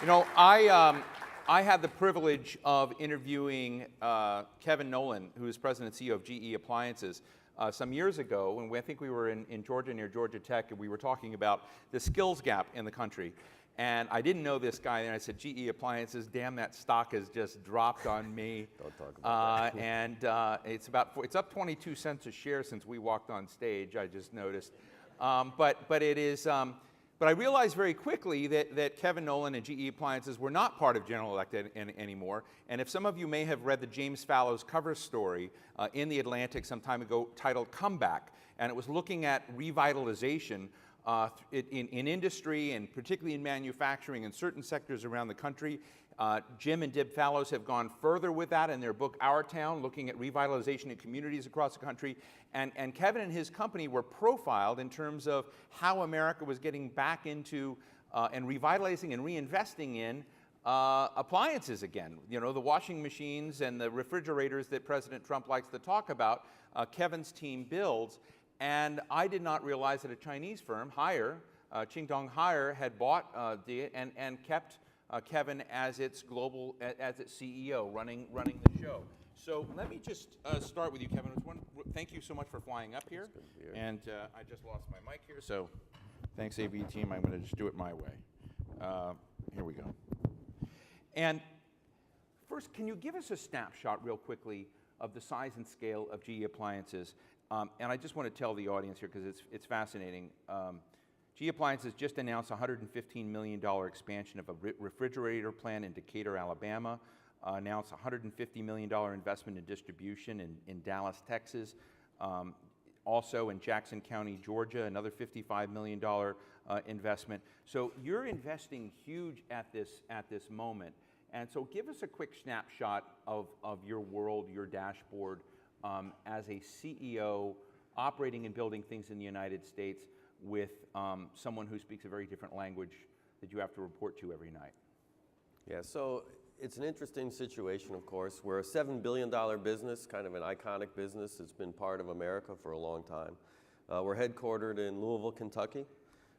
You know, I had the privilege of interviewing Kevin Nolan, who is president and CEO of GE Appliances, some years ago, and I think we were in Georgia near Georgia Tech, and we were talking about the skills gap in the country. And I didn't know this guy, and I said, GE Appliances, damn, that stock has just dropped on me. Don't talk about that. And it's up 22 cents a share since we walked on stage, I just noticed. But I realized very quickly that Kevin Nolan and GE Appliances were not part of General Electric anymore. And if some of you may have read the James Fallows cover story in The Atlantic some time ago titled Comeback, and it was looking at revitalization in industry and particularly in manufacturing in certain sectors around the country. Jim and Dib Fallows have gone further with that in their book, Our Town, looking at revitalization in communities across the country. And Kevin and his company were profiled in terms of how America was getting back into and revitalizing and reinvesting in appliances again. You know, the washing machines and the refrigerators that President Trump likes to talk about, Kevin's team builds. And I did not realize that a Chinese firm, Haier, Qingdong Haier, had bought and kept Kevin as its CEO, running the show. So let me just start with you, Kevin. Thank you so much for flying up here. And I just lost my mic here, so thanks, AV team. I'm going to just do it my way. Here we go. And first, can you give us a snapshot real quickly of the size and scale of GE Appliances? And I just want to tell the audience here, because it's fascinating. GE Appliances just announced a $115 million expansion of a refrigerator plant in Decatur, Alabama. Announced a $150 million investment in distribution in Dallas, Texas. Also in Jackson County, Georgia, another $55 million investment. So you're investing huge at this moment. And so give us a quick snapshot of your world, your dashboard, as a CEO operating and building things in the United States with someone who speaks a very different language that you have to report to every night. Yeah, so it's an interesting situation, of course. We're a $7 billion business, kind of an iconic business. It's been part of America for a long time. We're headquartered in Louisville, Kentucky,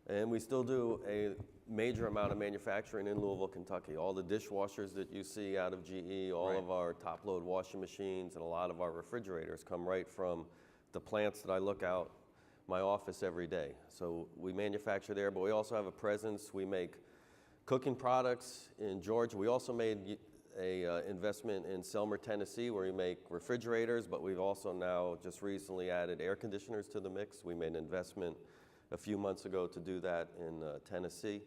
and we still do a major amount of manufacturing in Louisville, Kentucky. All the dishwashers that you see out of GE, all of our top-load washing machines, and a lot of our refrigerators come right from the plants that I look out my office every day. So we manufacture there, but we also have a presence. We make cooking products in Georgia. We also made an investment in Selmer, Tennessee, where we make refrigerators, but we've also now just recently added air conditioners to the mix. We made an investment a few months ago to do that in Tennessee.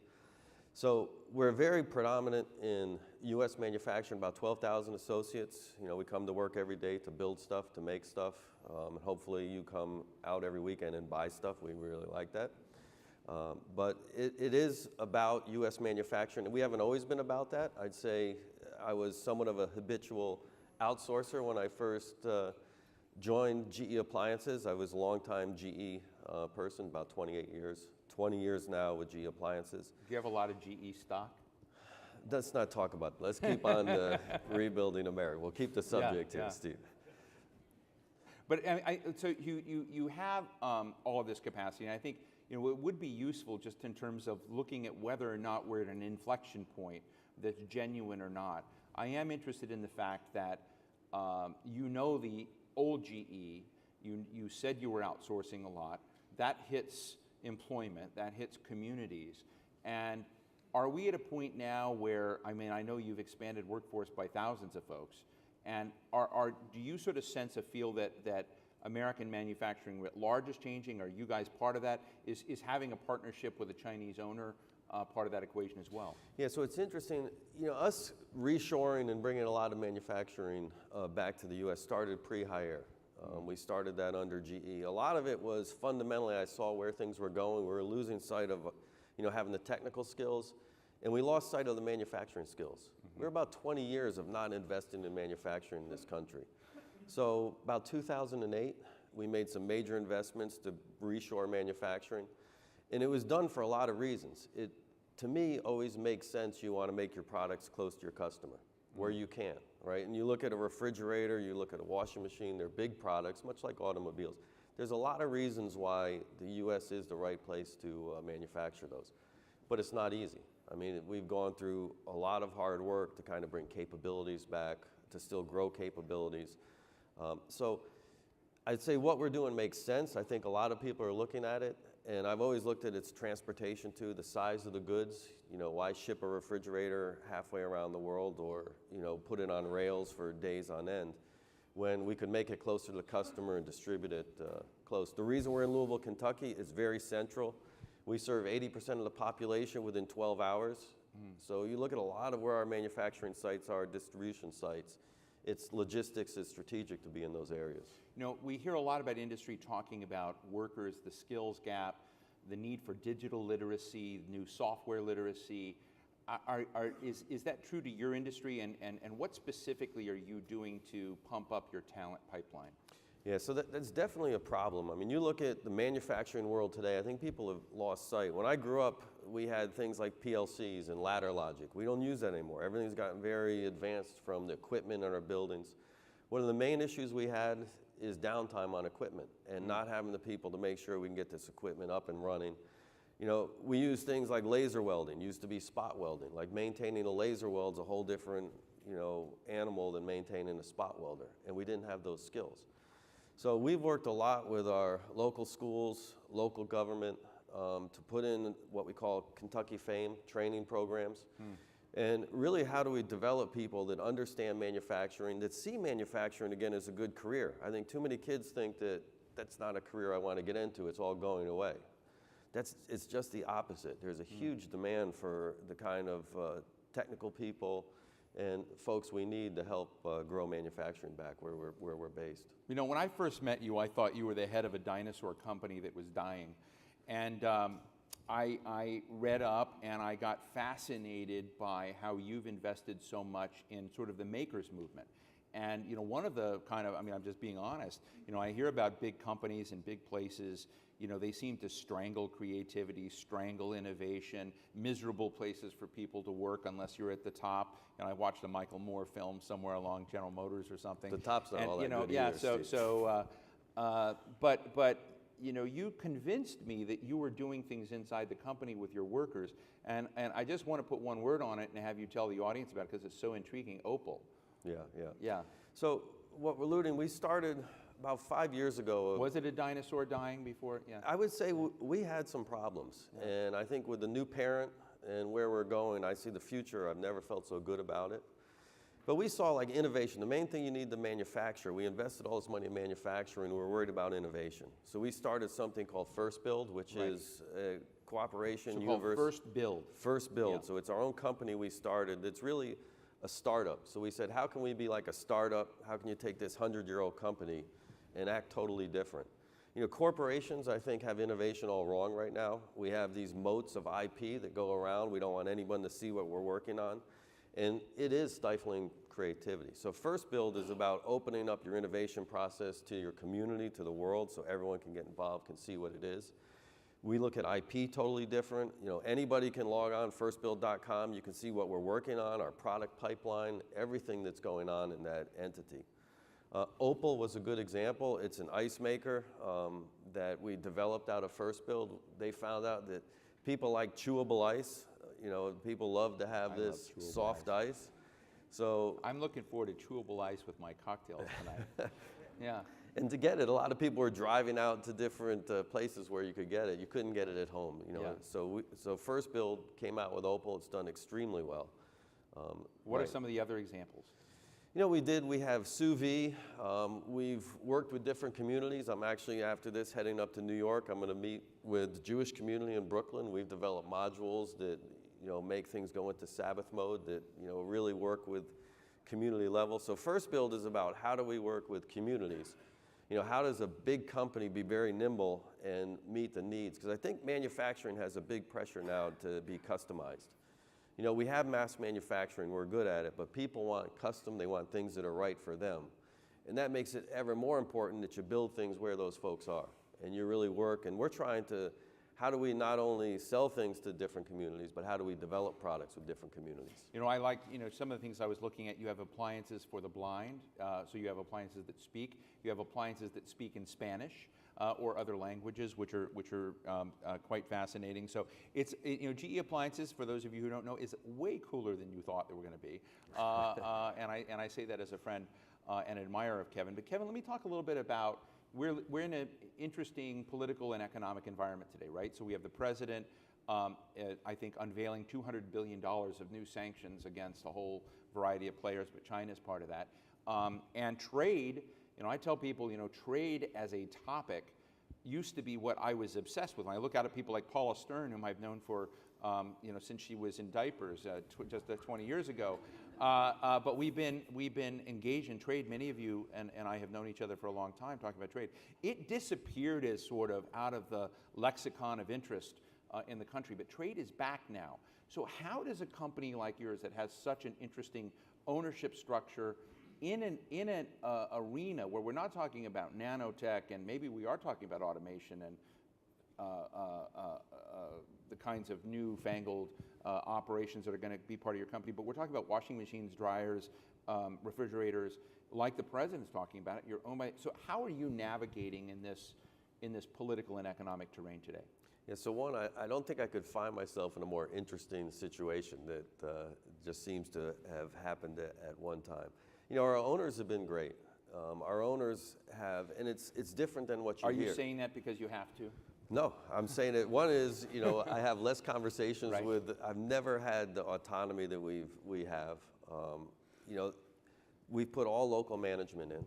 So we're very predominant in U.S. manufacturing, about 12,000 associates. You know, we come to work every day to build stuff, to make stuff. And hopefully you come out every weekend and buy stuff. We really like that. But it is about U.S. manufacturing. We haven't always been about that. I'd say I was somewhat of a habitual outsourcer when I first joined GE Appliances. I was a longtime GE person, about 28 years. 20 years now with GE Appliances. Do you have a lot of GE stock? Let's not talk about it. Let's keep on rebuilding America. We'll keep the subject here, Steve. But so you have all of this capacity, and I think it would be useful just in terms of looking at whether or not we're at an inflection point that's genuine or not. I am interested in the fact that you know the old GE, you said you were outsourcing a lot. That hits employment, that hits communities. And are we at a point now where, I mean, I know you've expanded workforce by thousands of folks, and do you sort of sense or feel that American manufacturing at large is changing? Are you guys part of that? Is having a partnership with a Chinese owner part of that equation as well? Yeah, so it's interesting, you know, us reshoring and bringing a lot of manufacturing back to the U.S. started pre-Haier. We started that under GE. A lot of it was fundamentally, I saw where things were going. We were losing sight of, you know, having the technical skills, and we lost sight of the manufacturing skills. We're about 20 years of not investing in manufacturing in this country. So about 2008, we made some major investments to reshore manufacturing, and it was done for a lot of reasons. It, to me, always makes sense. You want to make your products close to your customer, where you can, right? And you look at a refrigerator, you look at a washing machine, they're big products, much like automobiles. There's a lot of reasons why the U.S. is the right place to manufacture those, but it's not easy. I mean, we've gone through a lot of hard work to kind of bring capabilities back, to still grow capabilities. So I'd say what we're doing makes sense. I think a lot of people are looking at it, and I've always looked at its transportation too, the size of the goods. You know, why ship a refrigerator halfway around the world, or, you know, put it on rails for days on end, when we could make it closer to the customer and distribute it close. The reason we're in Louisville, Kentucky is very central. We serve 80% of the population within 12 hours. So you look at a lot of where our manufacturing sites are, distribution sites, it's logistics is strategic to be in those areas. You know, we hear a lot about industry talking about workers, the skills gap, the need for digital literacy, new software literacy. Is that true to your industry, and what specifically are you doing to pump up your talent pipeline? Yeah, so that's definitely a problem. I mean, you look at the manufacturing world today, I think people have lost sight. When I grew up, we had things like PLCs and ladder logic. We don't use that anymore. Everything's gotten very advanced from the equipment in our buildings. One of the main issues we had is downtime on equipment and not having the people to make sure we can get this equipment up and running. You know, we use things like laser welding, used to be spot welding. Like maintaining a laser weld's a whole different, you know, animal than maintaining a spot welder, and we didn't have those skills. So we've worked a lot with our local schools, local government, to put in what we call Kentucky Fame training programs. And really, how do we develop people that understand manufacturing, that see manufacturing, again, as a good career? I think too many kids think that that's not a career I want to get into, it's all going away. It's just the opposite. There's a huge demand for the kind of technical people and folks we need to help grow manufacturing back where we're based. You know, when I first met you, I thought you were the head of a dinosaur company that was dying. And I read up and I got fascinated by how you've invested so much in sort of the makers movement. And, you know, one of the kind of, I mean, I'm just being honest, you know, I hear about big companies and big places, you know, they seem to strangle creativity, strangle innovation, miserable places for people to work unless you're at the top. And I watched a Michael Moore film somewhere along General Motors or something. The top's not all that good yeah, either, but you know, you convinced me that you were doing things inside the company with your workers, and I just want to put one word on it and have you tell the audience about it because it's so intriguing. Opal. Yeah. So what we're alluding, we started about 5 years ago. Was it a dinosaur dying before? Yeah. I would say we had some problems, and I think with the new parent and where we're going, I see the future. I've never felt so good about it. But we saw like innovation. The main thing you need to manufacture, we invested all this money in manufacturing, we were worried about innovation. So we started something called First Build, which is a cooperation universe. First Build. First Build. Yeah. So it's our own company we started. It's really a startup. So we said, how can we be like a startup? How can you take this 100-year-old company and act totally different? You know, corporations, I think, have innovation all wrong right now. We have these moats of IP that go around. We don't want anyone to see what we're working on. And it is stifling creativity. So First Build is about opening up your innovation process to your community, to the world, so everyone can get involved, can see what it is. We look at IP totally different. You know, anybody can log on, firstbuild.com. You can see what we're working on, our product pipeline, everything that's going on in that entity. Opal was a good example. It's an ice maker that we developed out of First Build. They found out that people like chewable ice. You know, people love to have this soft ice. So I'm looking forward to chewable ice with my cocktails tonight. Yeah. And to get it, a lot of people were driving out to different places where you could get it. You couldn't get it at home. You know, Yeah. So First Build came out with Opal. It's done extremely well. What are some of the other examples? You know, we have sous vide. We've worked with different communities. I'm actually, after this, heading up to New York. I'm going to meet with the Jewish community in Brooklyn. We've developed modules that, you know, make things go into Sabbath mode that, you know, really work with community level. So First Build is about how do we work with communities? You know, how does a big company be very nimble and meet the needs? Because I think manufacturing has a big pressure now to be customized. You know, we have mass manufacturing, we're good at it, but people want custom, they want things that are right for them. And that makes it ever more important that you build things where those folks are. And you really work, and we're trying to, how do we not only sell things to different communities, but how do we develop products with different communities? You know, I like, you know, some of the things I was looking at, you have appliances for the blind, so you have appliances that speak. You have appliances that speak in Spanish. or other languages, which are quite fascinating. So GE Appliances, for those of you who don't know, is way cooler than you thought they were going to be, and I say that as a friend and admirer of Kevin. But Kevin, let me talk a little bit about we're in an interesting political and economic environment today, right? So we have the president, I think, unveiling $200 billion of new sanctions against a whole variety of players, but China is part of that. And trade, I tell people, trade as a topic used to be what I was obsessed with. When I look out at people like Paula Stern, whom I've known for, since she was in diapers just 20 years ago. But we've been engaged in trade. Many of you and I have known each other for a long time talking about trade. It disappeared as sort of out of the lexicon of interest in the country, but trade is back now. So how does a company like yours that has such an interesting ownership structure in an arena where we're not talking about nanotech, and maybe we are talking about automation and the kinds of newfangled operations that are going to be part of your company, but we're talking about washing machines, dryers, refrigerators, like the president's talking about it, your own. So how are you navigating in this political and economic terrain today? Yeah, so one, I don't think I could find myself in a more interesting situation that just seems to have happened at one time. Our owners have been great. Our owners have, and it's different than what you hear. Are you saying that because you have to? No, I'm saying it. One is, I have less conversations with. I've never had the autonomy that we have. We've put all local management in.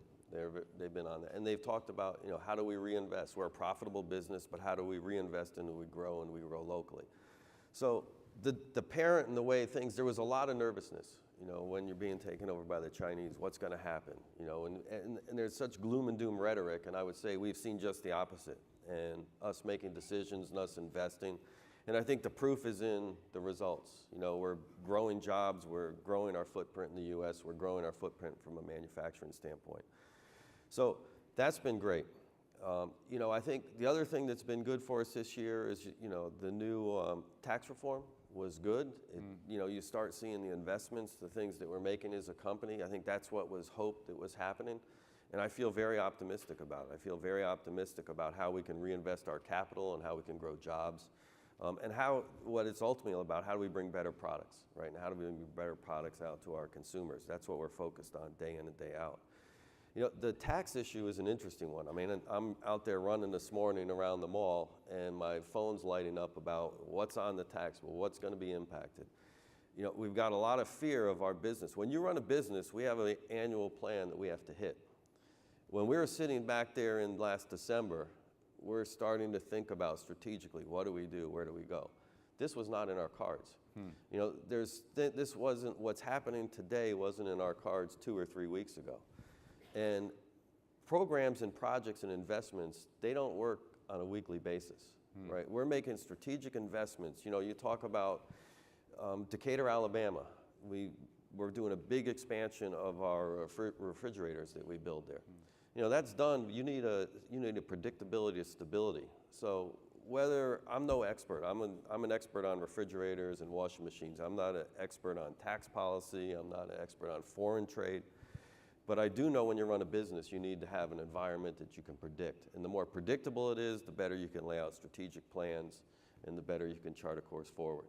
They've been on that, and they've talked about, how do we reinvest? We're a profitable business, but how do we reinvest and we grow locally? So the parent and the way things, there was a lot of nervousness, when you're being taken over by the Chinese, what's going to happen, and there's such gloom and doom rhetoric, and I would say we've seen just the opposite, and us making decisions and us investing, and I think the proof is in the results. We're growing jobs, we're growing our footprint in the U.S., we're growing our footprint from a manufacturing standpoint. So that's been great. I think the other thing that's been good for us this year is, the new tax reform was good. You start seeing the investments, the things that we're making as a company. I think that's what was hoped that was happening. And I feel very optimistic about it. I feel very optimistic about how we can reinvest our capital and how we can grow jobs. And what it's ultimately about, how do we bring better products, right? And how do we bring better products out to our consumers? That's what we're focused on day in and day out. The tax issue is an interesting one. I mean, I'm out there running this morning around the mall, and my phone's lighting up about what's on the tax bill, what's going to be impacted. We've got a lot of fear of our business. When you run a business, we have an annual plan that we have to hit. When we were sitting back there in last December, we're starting to think about strategically, what do we do, where do we go? This was not in our cards. This wasn't, what's happening today wasn't in our cards 2 or 3 weeks ago. And programs and projects and investments, they don't work on a weekly basis, right? We're making strategic investments. You talk about Decatur, Alabama. We're doing a big expansion of our refrigerators that we build there. That's done. You need a predictability, a stability. So whether, I'm no expert. I'm an expert on refrigerators and washing machines. I'm not an expert on tax policy. I'm not an expert on foreign trade. But I do know when you run a business, you need to have an environment that you can predict. And the more predictable it is, the better you can lay out strategic plans, and the better you can chart a course forward.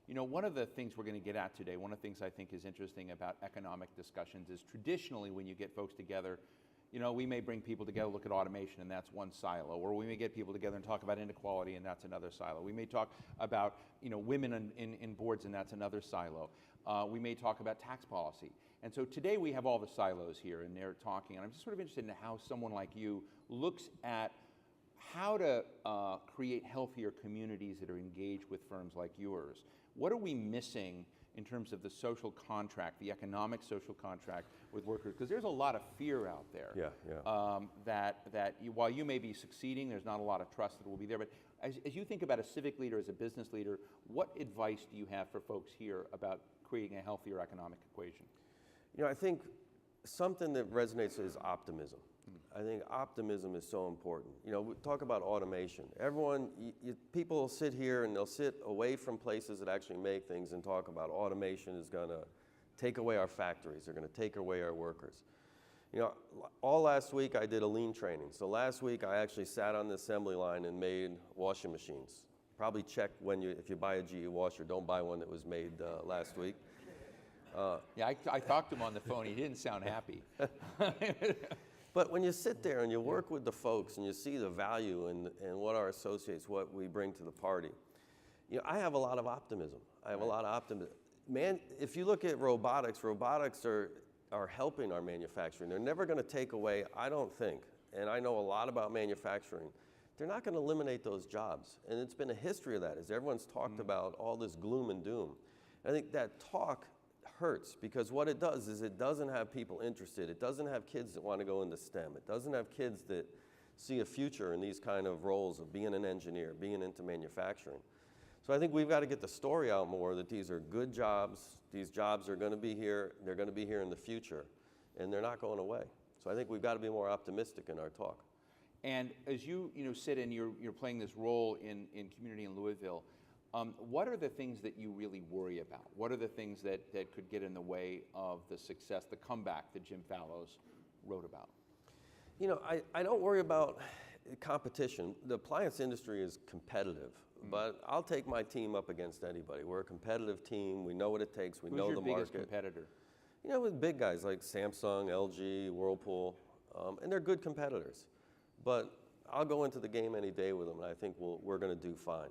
One of the things we're going to get at today, one of the things I think is interesting about economic discussions is traditionally when you get folks together, we may bring people together, look at automation, and that's one silo. Or we may get people together and talk about inequality, and that's another silo. We may talk about women in boards, and that's another silo. We may talk about tax policy. And so today we have all the silos here, and they're talking. And I'm just sort of interested in how someone like you looks at how to create healthier communities that are engaged with firms like yours. What are we missing in terms of the social contract, the economic social contract with workers? Because there's a lot of fear out there. That while you may be succeeding, there's not a lot of trust that will be there. But as you think about a civic leader, as a business leader, what advice do you have for folks here about creating a healthier economic equation? I think something that resonates is optimism. I think optimism is so important. We talk about automation. People sit here and they'll sit away from places that actually make things and talk about automation is going to take away our factories. They're going to take away our workers. You know, all last week I did a lean training. So last week I actually sat on the assembly line and made washing machines. Probably check if you buy a GE washer, don't buy one that was made last week. Yeah, I talked to him on the phone. He didn't sound happy. But when you sit there and you work with the folks and you see the value in what our associates, what we bring to the party, you know, I have a lot of optimism. I have a lot of optimism. Man, if you look at robotics are helping our manufacturing. They're never going to take away, I don't think, and I know a lot about manufacturing, they're not going to eliminate those jobs. And it's been a history of that, as everyone's talked about all this gloom and doom. And I think that talk hurts, because what it does is it doesn't have people interested. It doesn't have kids that want to go into STEM. It doesn't have kids that see a future in these kind of roles of being an engineer, being into manufacturing. So I think we've got to get the story out more that these are good jobs. These jobs are going to be here. They're going to be here in the future, and they're not going away. So I think we've got to be more optimistic in our talk. And as you sit and you're playing this role in community in Louisville, what are the things that you really worry about? What are the things that could get in the way of the success, the comeback that Jim Fallows wrote about? You know, I don't worry about competition. The appliance industry is competitive, but I'll take my team up against anybody. We're a competitive team. We know what it takes. We know the market. Who's your biggest competitor? You know, with big guys like Samsung, LG, Whirlpool, and they're good competitors. But I'll go into the game any day with them, and I think we're going to do fine.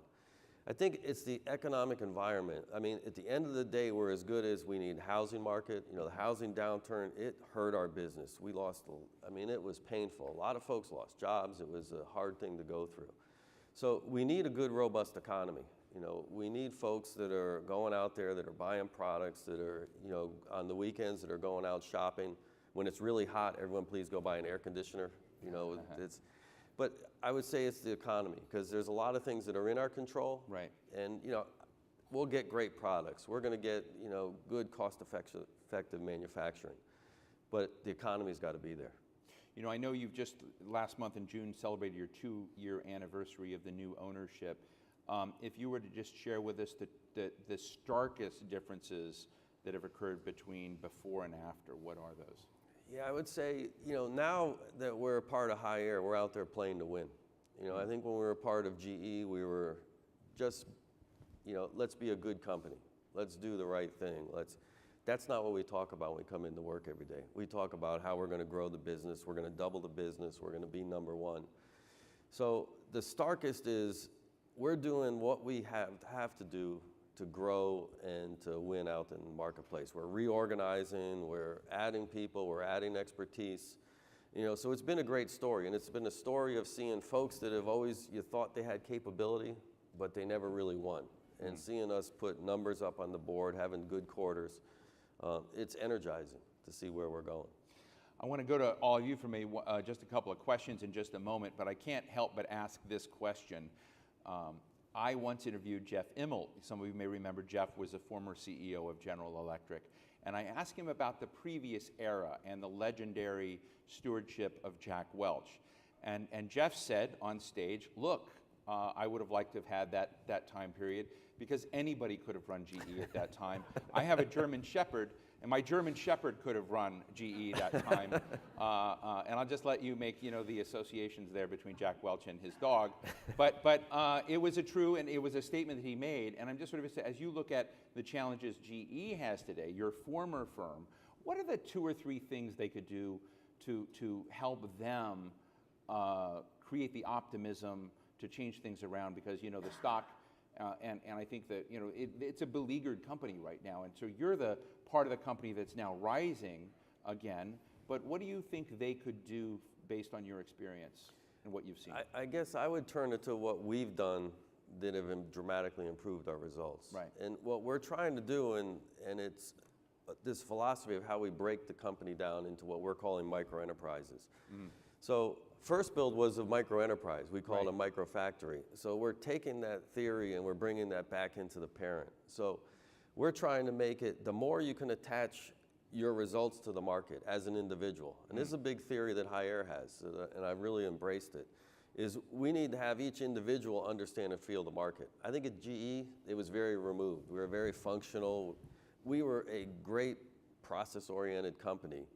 I think it's the economic environment. I mean, at the end of the day, we're as good as we need housing market. You know, the housing downturn, it hurt our business. We lost, I mean, it was painful. A lot of folks lost jobs. It was a hard thing to go through. So we need a good, robust economy. You know, we need folks that are going out there, that are buying products, that are, you know, on the weekends, that are going out shopping. When it's really hot, everyone please go buy an air conditioner. You know, but I would say it's the economy, because there's a lot of things that are in our control. Right. And, you know, we'll get great products. We're going to get, you know, good cost-effective manufacturing. But the economy's got to be there. You know, I know you've just last month in June celebrated your 2-year anniversary of the new ownership. If you were to just share with us the starkest differences that have occurred between before and after, what are those? Yeah, I would say, you know, now that we're a part of High Air, we're out there playing to win. You know, I think when we were a part of GE, we were just, you know, let's be a good company. Let's do the right thing. That's not what we talk about when we come into work every day. We talk about how we're going to grow the business, we're going to double the business, we're going to be #1. So the starkest is we're doing what we have to do to grow and to win out in the marketplace. We're reorganizing, we're adding people, we're adding expertise. You know, so it's been a great story, and it's been a story of seeing folks that have always, you thought they had capability, but they never really won. And seeing us put numbers up on the board, having good quarters, it's energizing to see where we're going. I want to go to all of you for just a couple of questions in just a moment, but I can't help but ask this question. I once interviewed Jeff Immelt. Some of you may remember Jeff was a former CEO of General Electric. And I asked him about the previous era and the legendary stewardship of Jack Welch. And Jeff said on stage, look, I would have liked to have had that time period, because anybody could have run GE at that time. I have a German Shepherd, and my German Shepherd could have run GE that time. And I'll just let you make, you know, the associations there between Jack Welch and his dog. But it was it was a statement that he made. And I'm just sort of saying, as you look at the challenges GE has today, your former firm, what are the 2 or 3 things they could do to help them create the optimism to change things around? Because, you know, the stock, and I think that, you know, it's a beleaguered company right now. And so you're the part of the company that's now rising again. But what do you think they could do based on your experience and what you've seen? I guess I would turn it to what we've done that have dramatically improved our results. Right. And what we're trying to do, and it's this philosophy of how we break the company down into what we're calling micro enterprises. So First Build was a micro enterprise. We call it a micro factory. So we're taking that theory and we're bringing that back into the parent. So we're trying to make it, the more you can attach your results to the market as an individual, and this is a big theory that High Air has, and I've really embraced it, is we need to have each individual understand and feel the market. I think at GE, it was very removed. We were very functional. We were a great process-oriented company,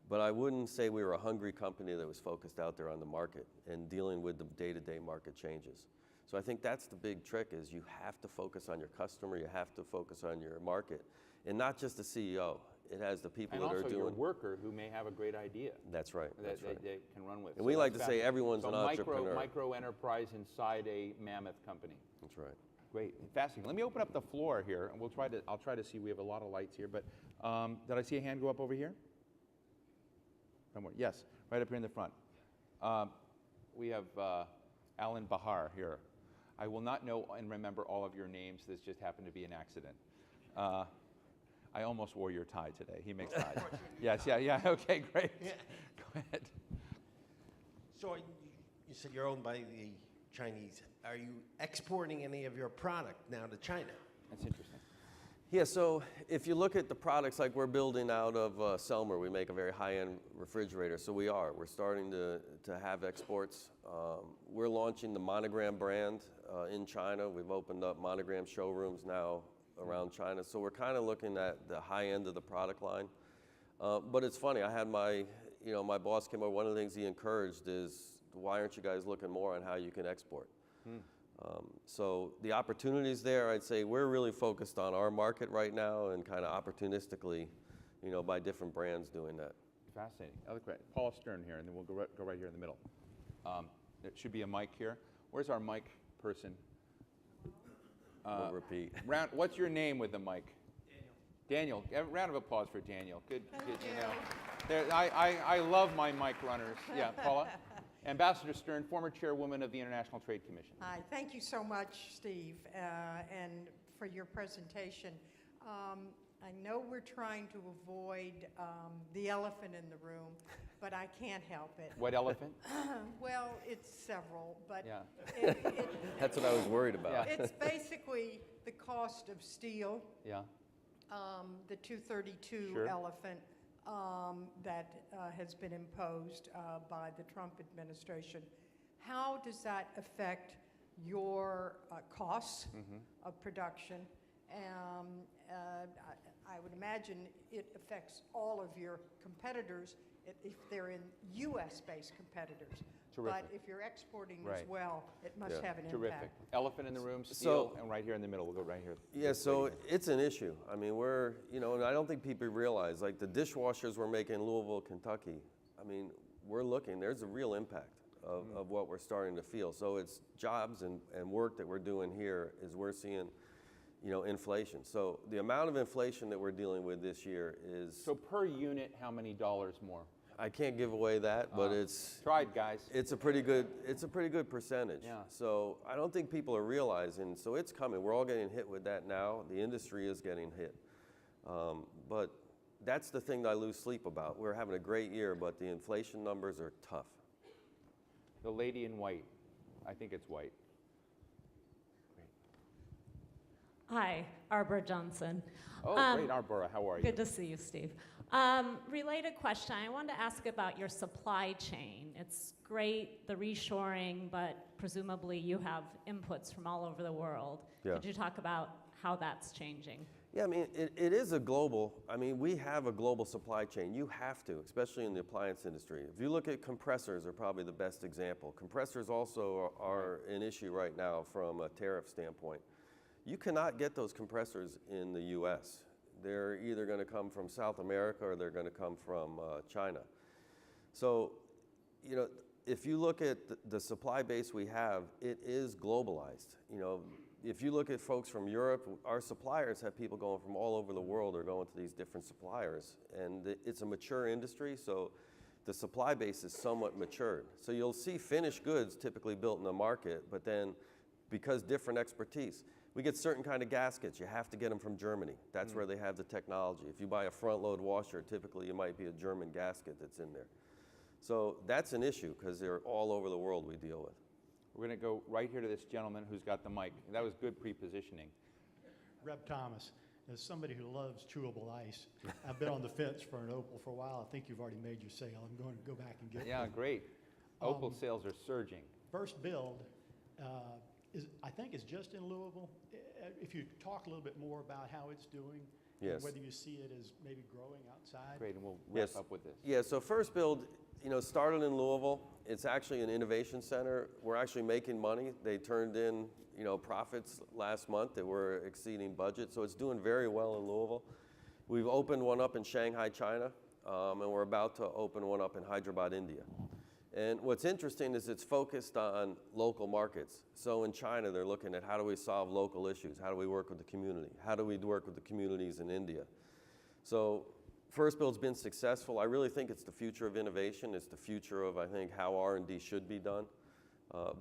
But I wouldn't say we were a hungry company that was focused out there on the market and dealing with the day-to-day market changes. So I think that's the big trick is you have to focus on your customer, you have to focus on your market, and not just the CEO. It has the people that are doing. And also your worker who may have a great idea. That's right. That they can run with. And we like to say everyone's an entrepreneur. Micro enterprise inside a mammoth company. That's right. Great, fascinating. Let me open up the floor here, and I'll try to see. We have a lot of lights here, but did I see a hand go up over here? Somewhere. Yes, right up here in the front. We have Alan Bahar here. I will not know and remember all of your names. This just happened to be an accident. I almost wore your tie today. He makes ties. Yes, yeah. Okay, great. Yeah. Go ahead. So you said you're owned by the Chinese. Are you exporting any of your product now to China? That's interesting. Yeah, so if you look at the products like we're building out of Selmer, we make a very high-end refrigerator. So we're starting to have exports. We're launching the Monogram brand in China. We've opened up Monogram showrooms now around China. So we're kind of looking at the high end of the product line. But it's funny, I had my boss came over, one of the things he encouraged is, why aren't you guys looking more on how you can export? So the opportunities there, I'd say we're really focused on our market right now and kind of opportunistically, by different brands doing that. Fascinating. Paula Stern here, and then we'll go right here in the middle. There should be a mic here. Where's our mic person? We'll repeat. What's your name with the mic? Daniel. Daniel. Round of applause for Daniel. Good. I love my mic runners. Yeah, Paula. Ambassador Stern, former chairwoman of the International Trade Commission. Hi, thank you so much, Steve, and for your presentation. I know we're trying to avoid the elephant in the room, but I can't help it. What elephant? Well, it's several, but yeah. That's what I was worried about. Yeah. It's basically the cost of steel, Yeah. the 232 Sure. elephant that has been imposed by the Trump administration. How does that affect your costs of production? I would imagine it affects all of your competitors if they're in U.S.-based competitors. Terrific. But if you're exporting Right. as well, it must have an Terrific. impact. Elephant in the room, steel, So- and right here in the middle. We'll go right here. Yeah, so it's an issue. I mean, and I don't think people realize, like the dishwashers we're making in Louisville, Kentucky, I mean, there's a real impact of what we're starting to feel. So it's jobs and work that we're doing here is we're seeing, inflation. So the amount of inflation that we're dealing with this year is... So per unit, how many dollars more? I can't give away that, but it's... Tried, guys. It's a pretty good percentage. Yeah. So I don't think people are realizing, so it's coming. We're all getting hit with that now. The industry is getting hit. But that's the thing that I lose sleep about. We're having a great year, but the inflation numbers are tough. The lady in white. I think it's white. Hi, Arbor Johnson. Oh, great, Arbora. How are you? Good to see you, Steve. Related question, I wanted to ask about your supply chain. It's great, the reshoring, but presumably you have inputs from all over the world. Yeah. Could you talk about how that's changing? Yeah, I mean, it is we have a global supply chain. You have to, especially in the appliance industry. If you look at compressors, are probably the best example. Compressors also are an issue right now from a tariff standpoint. You cannot get those compressors in the U.S. They're either going to come from South America or they're going to come from China. So, if you look at the supply base we have, it is globalized. If you look at folks from Europe, our suppliers have people going from all over the world or going to these different suppliers. And it's a mature industry, so the supply base is somewhat matured. So you'll see finished goods typically built in the market, but then because different expertise, we get certain kind of gaskets. You have to get them from Germany. That's where they have the technology. If you buy a front load washer, typically it might be a German gasket that's in there. So that's an issue because they're all over the world we deal with. We're going to go right here to this gentleman who's got the mic. That was good pre-positioning. Reb Thomas, as somebody who loves chewable ice, I've been on the fence for an Opal for a while. I think you've already made your sale. I'm going to go back and get Yeah, one. great. Opal sales are surging. First build, I think is just in Louisville. If you talk a little bit more about how it's doing And Yes. whether you see it as maybe growing outside? Great, and we'll wrap Yes. up with this. Yeah, so First Build, started in Louisville. It's actually an innovation center. We're actually making money. They turned in, profits last month that were exceeding budget, so it's doing very well in Louisville. We've opened one up in Shanghai, China, and we're about to open one up in Hyderabad, India. And what's interesting is it's focused on local markets. So in China, they're looking at how do we solve local issues? How do we work with the community? How do we work with the communities in India? So First Build's been successful. I really think it's the future of innovation. It's the future of, I think, how R&D should be done.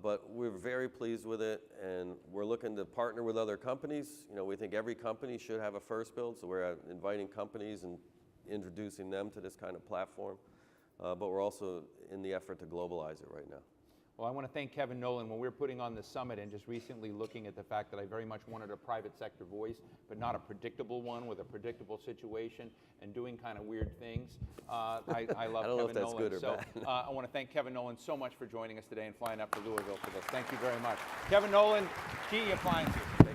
But we're very pleased with it, and we're looking to partner with other companies. We think every company should have a First Build, so we're inviting companies and introducing them to this kind of platform. But we're also in the effort to globalize it right now. Well, I want to thank Kevin Nolan. When we were putting on the summit and just recently looking at the fact that I very much wanted a private sector voice, but not a predictable one with a predictable situation and doing kind of weird things, I love I don't Kevin know if that's Nolan. good or so bad. I want to thank Kevin Nolan so much for joining us today and flying up to Louisville for this. Thank you very much. Kevin Nolan, GE Appliances.